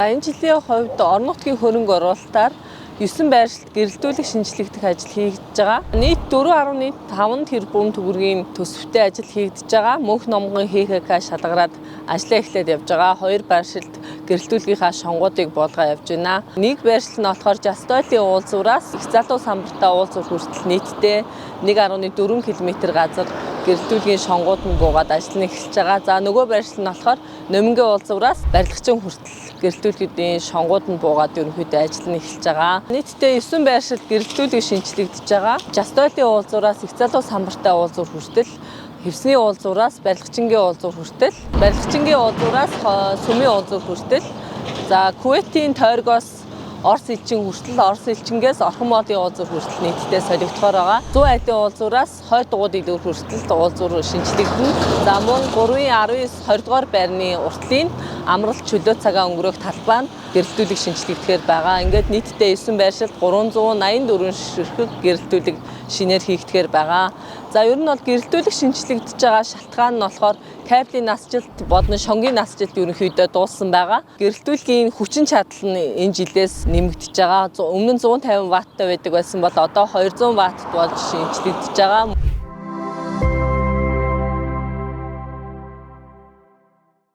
Энэ жилийн хувьд орон нутгийн хөрөнгө оруулалтаар 9 байршилд гэрэлтүүлэх шинжлэхдэх ажил хийгдэж байгаа. Нийт 4.5 тэрбум төгрөгийн төсөвтэй ажил хийгдэж байгаа. Мөнх номгон ХХК шалгараад ажлаа эхлээд явж байгаа. 2 байршилд гэрэлтүүлгийнхаа шонгуудыг болгоо явж байна. Нэг байршил нь болохоор Жастолын уулзуураас их залуу самбартаа уулзуур хүртэл нийтдээ 1.4 км газар гэрэлтүүлгийн шонгууд нь буугаад ажил нь эхэлж байгаа. За нөгөө байршил нь болохоор Номингийн уулзуураас барилгачин хүртэл гэрэлтүүлгийн шонгууд нь буугаад ерөнхийдөө ажил нь эхэлж байгаа. Нийтдээ 9 байршилд гэрэлтүүлэг шинжлэгдэж байгаа. Жастолын уулзуураас их залуу самбартаа уулзуур хүртэл, Хэвсний уулзуураас барилгачингийн уулзуур хүртэл, барилгачингийн уулзуураас Сүмийн уулзуур хүртэл, за Кувейтийн тойргоос Орос элчин хүртэл, Орос элчингээс Орхон модын уулзуур хүртэл нийтдээ солигдохоор байгаа. Зүүн айлын уулзуураас Хойд дугуй дэлгүүр хүртэл уулзуур шинжлэгдэнэ. За мөн 3-19 20 дугаар байрны уртлын амралт чөлөө цагаа өнгөрөх талбай нь гэрэлтүүлэг шинжлэгдэхээр байгаа. Ингээд нийтдээ 9 байршилд 384 ширхэг гэрэлтүүлэг шинээр хийгдэхээр байгаа. За ер нь бол гэрэлтүүлэг шинжлэгдэж байгаа шалтгаан нь болохоор кабелийн насжилт болон шонгийн насжилт ерөнхийдөө дууссан байгаа. Гэрэлтүүлгийн хүчин чадал нь энэ жилээс нэмэгдэж байгаа. Өмнө нь 150 ватттай байдаг байсан бол одоо 200 ватт болж шинжлэгдэж байгаа.